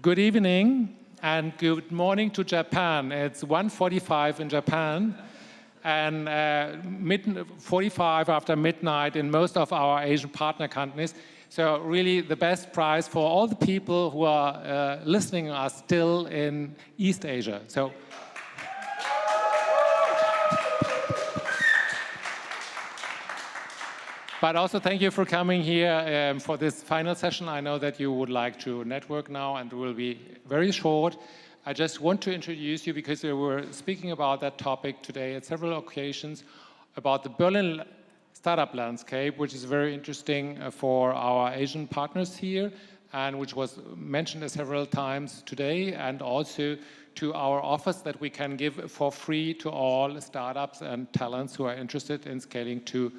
Good evening and good morning to Japan. It's 1:45 in Japan and 45 after midnight in most of our Asian partner countries. So really the best prize for all the people who are listening are still in East Asia. So. But also thank you for coming here for this final session. I know that you would like to network now and it will be very short. I just want to introduce you because we were speaking about that topic today at several occasions about the Berlin startup landscape, which is very interesting for our Asian partners here and which was mentioned several times today, and also to our offers that we can give for free to all startups and talents who are interested in scaling to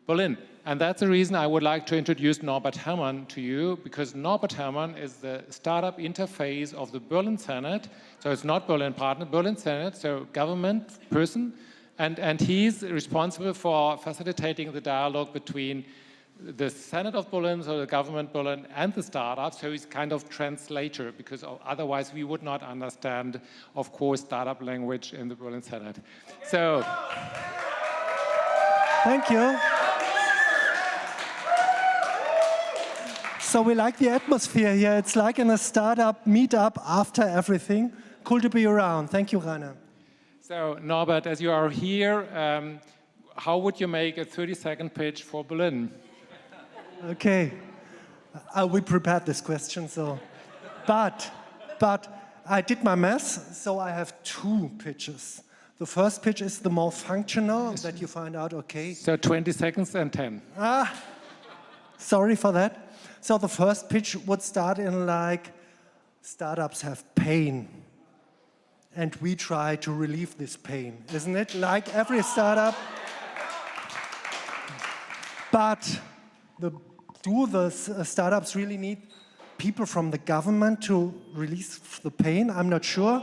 Berlin. And that's the reason I would like to introduce Norbert Herrmann to you, because Norbert Herrmann is the startup interface of the Berlin Senate. So it's not Berlin partner, Berlin Senate, so government person. And he's responsible for facilitating the dialogue between the Senate of Berlin, so the government Berlin, and the startups. So he's kind of translator, because otherwise we would not understand, of course, startup language in the Berlin Senate. So. Thank you. So we like the atmosphere here. It's like in a startup meetup after everything. Cool to be around. Thank you, Rainer. So Norbert, as you are here, how would you make a 30-second pitch for Berlin? Okay. We prepared this question, so. But I did my math, so I have 2 pitches. The first pitch is the more functional, that you find out, okay. So 20 seconds and 10. Sorry for that. So the first pitch would start in like, startups have pain. And we try to relieve this pain, isn't it? Like every startup. But do the startups really need people from the government to release the pain? I'm not sure.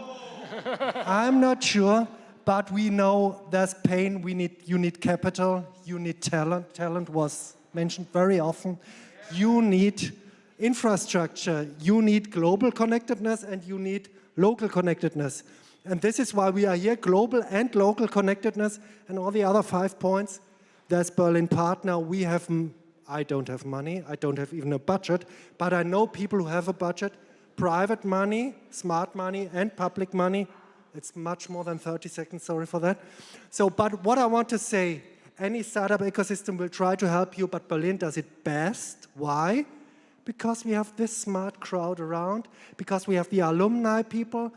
I'm not sure. But we know there's pain. You need capital. You need talent. Talent was mentioned very often. You need infrastructure, you need global connectedness, and you need local connectedness. And this is why we are here, global and local connectedness, and all the other 5 points. There's Berlin Partner. I don't have money, I don't have even a budget, but I know people who have a budget, private money, smart money, and public money. It's much more than 30 seconds, sorry for that. So, but what I want to say, any startup ecosystem will try to help you, but Berlin does it best. Why? Because we have this smart crowd around, because we have the alumni people.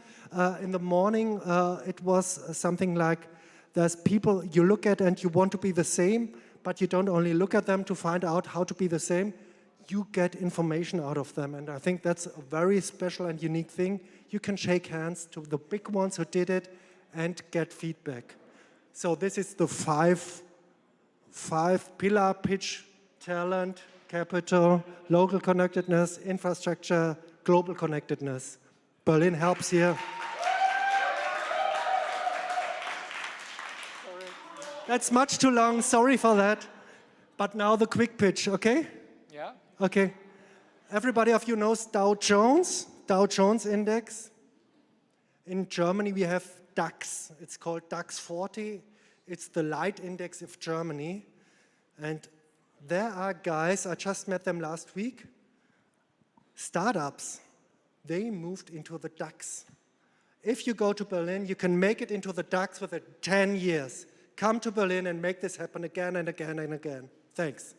In the morning, it was something like, there's people you look at and you want to be the same, but you don't only look at them to find out how to be the same, you get information out of them. And I think that's a very special and unique thing. You can shake hands to the big ones who did it and get feedback. So this is the five pillar pitch: talent, capital, local connectedness, infrastructure, global connectedness. Berlin helps here. Sorry. That's much too long, sorry for that. But now the quick pitch, okay? Yeah. Okay. Everybody of you knows Dow Jones Index. In Germany we have DAX. It's called DAX 40. It's the light index of Germany. And there are guys, I just met them last week, startups, they moved into the DAX. If you go to Berlin, you can make it into the DAX within 10 years. Come to Berlin and make this happen again and again and again. Thanks.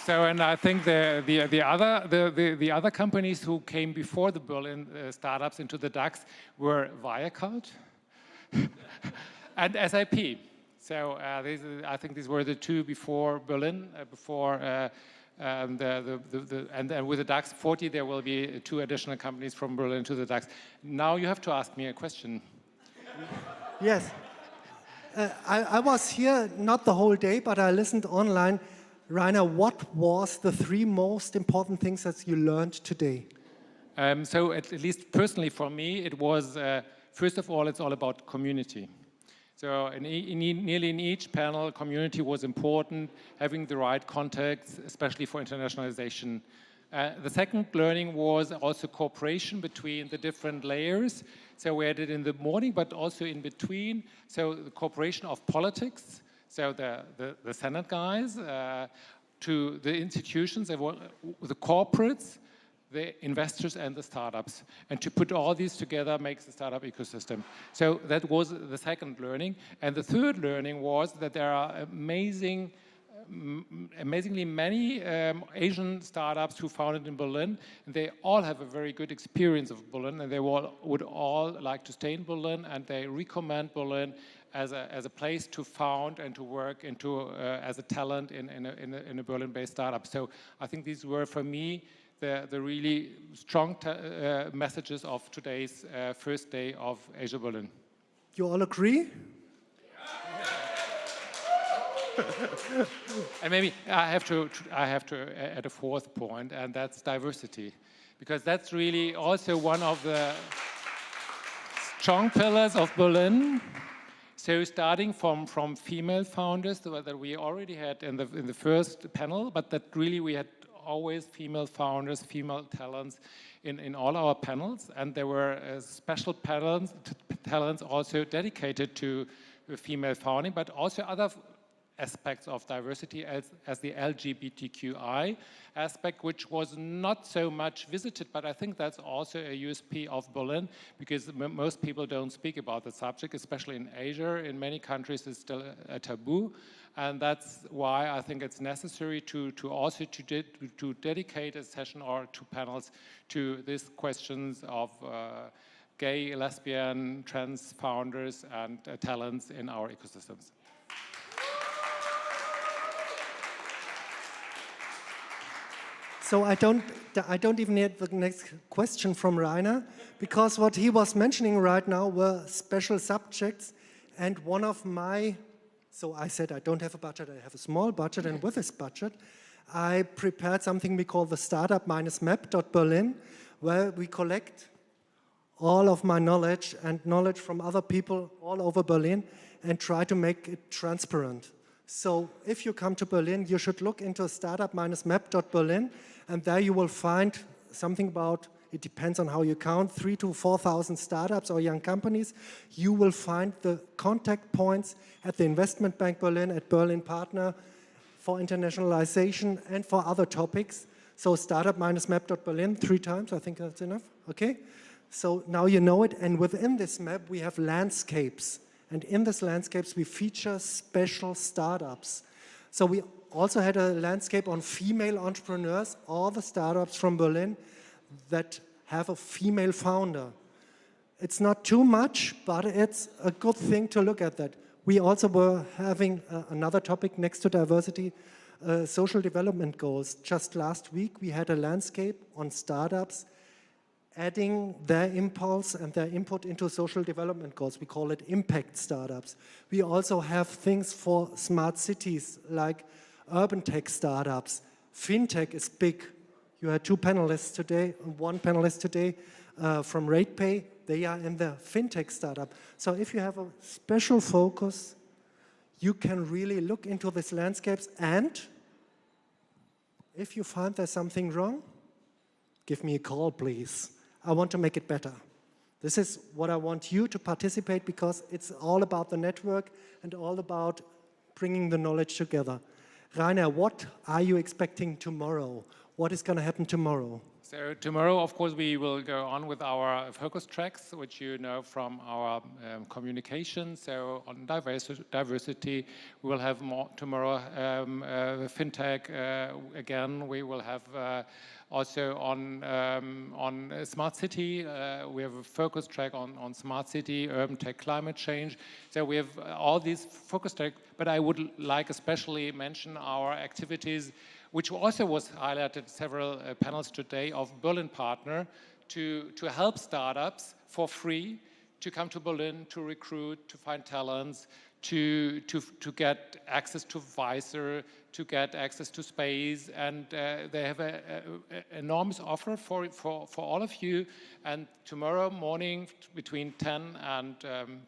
So, and I think the other companies who came before the Berlin startups into the DAX were Wirecard and SAP. So I think these were the 2 before Berlin, and with the DAX 40 there will be 2 additional companies from Berlin to the DAX. Now you have to ask me a question. Yes. I was here not the whole day, but I listened online. Rainer, what was the 3 most important things that you learned today? So at least personally for me, it was, first of all, it's all about community. So nearly in each panel, community was important, having the right context, especially for internationalization. The second learning was also cooperation between the different layers. So we had it in the morning, but also in between. So the cooperation of politics, so the Senate guys, to the institutions, the corporates, the investors and the startups. And to put all these together makes the startup ecosystem. So that was the second learning. And the third learning was that there are amazingly many Asian startups who founded in Berlin. And they all have a very good experience of Berlin, and they would all like to stay in Berlin, and they recommend Berlin as a place to found and to work into as a talent in a Berlin-based startup. So I think these were, for me, the really strong messages of today's first day of Asia Berlin. You all agree? And maybe I have to add a fourth point, and that's diversity, because that's really also one of the strong pillars of Berlin. So starting from female founders that we already had in the first panel, but that really we had always female founders, female talents in all our panels, and there were special talents also dedicated to female founding, but also other aspects of diversity as the LGBTQI aspect, which was not so much visited, but I think that's also a USP of Berlin, because most people don't speak about the subject, especially in Asia. In many countries it's still a taboo, and that's why I think it's necessary to also dedicate a session or two panels to these questions of gay, lesbian, trans founders and talents in our ecosystems. So I don't even need the next question from Rainer, because what he was mentioning right now were special subjects, and one of my, so I said I don't have a budget, I have a small budget, and with this budget, I prepared something we call the Startup-Map.Berlin, where we collect all of my knowledge and knowledge from other people all over Berlin and try to make it transparent. So if you come to Berlin, you should look into Startup-Map.Berlin, and there you will find something about, it depends on how you count, 3,000 to 4,000 startups or young companies. You will find the contact points at the Investment Bank Berlin, at Berlin Partner for internationalization and for other topics. So Startup-Map.Berlin 3 times, I think that's enough, okay? So now you know it, and within this map we have landscapes. And in these landscapes, we feature special startups. So we also had a landscape on female entrepreneurs, all the startups from Berlin that have a female founder. It's not too much, but it's a good thing to look at that. We also were having another topic next to diversity, social development goals. Just last week, we had a landscape on startups adding their impulse and their input into social development goals. We call it impact startups. We also have things for smart cities like urban tech startups. FinTech is big. You had 2 panelists today, 1 panelist today from RatePay. They are in the FinTech startup. So if you have a special focus, you can really look into these landscapes, and if you find there's something wrong, give me a call, please. I want to make it better. This is what I want you to participate, because it's all about the network and all about bringing the knowledge together. Rainer, what are you expecting tomorrow? What is going to happen tomorrow? So tomorrow, of course, we will go on with our focus tracks, which you know from our communication. So on diversity, we will have more tomorrow. FinTech, again, we will have also on smart city. We have a focus track on smart city, urban tech, climate change. So we have all these focus tracks, but I would like especially mention our activities, which also was highlighted several panels today, of Berlin Partner to help startups for free to come to Berlin, to recruit, to find talents, to get access to Visor, to get access to space, and they have an enormous offer for all of you. And tomorrow morning between 10 and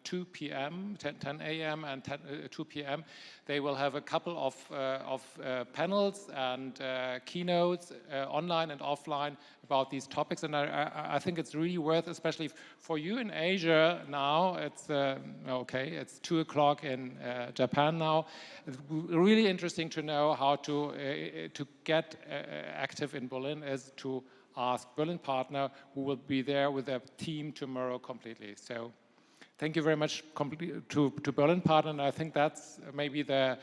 2 p.m., 10 a.m. and 2 p.m., they will have a couple of panels and keynotes, online and offline, about these topics. And I think it's really worth, especially for you in Asia now, it's okay, it's 2 o'clock in Japan now. It's really interesting to know how to get active in Berlin is to ask Berlin Partner, who will be there with their team tomorrow completely. So thank you very much to Berlin Partner, and I think that's maybe the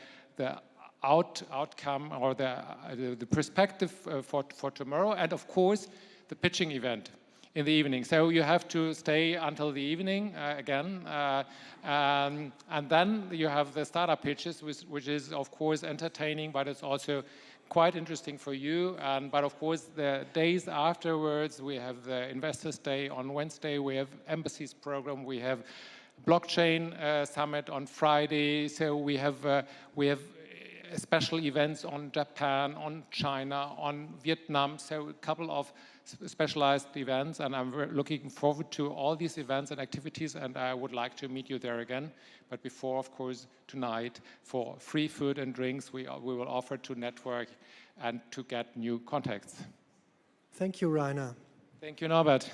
outcome or the perspective for tomorrow, and of course the pitching event in the evening. So you have to stay until the evening again, and then you have the startup pitches, which is of course entertaining, but it's also quite interesting for you. But of course the days afterwards, we have the Investors Day on Wednesday, we have Embassies program, we have blockchain summit on Friday. So we have special events on Japan, on China, on Vietnam. So a couple of specialized events, and I'm looking forward to all these events and activities, and I would like to meet you there again. But before, of course, tonight, for free food and drinks, we will offer to network and to get new contacts. Thank you, Rainer. Thank you, Norbert.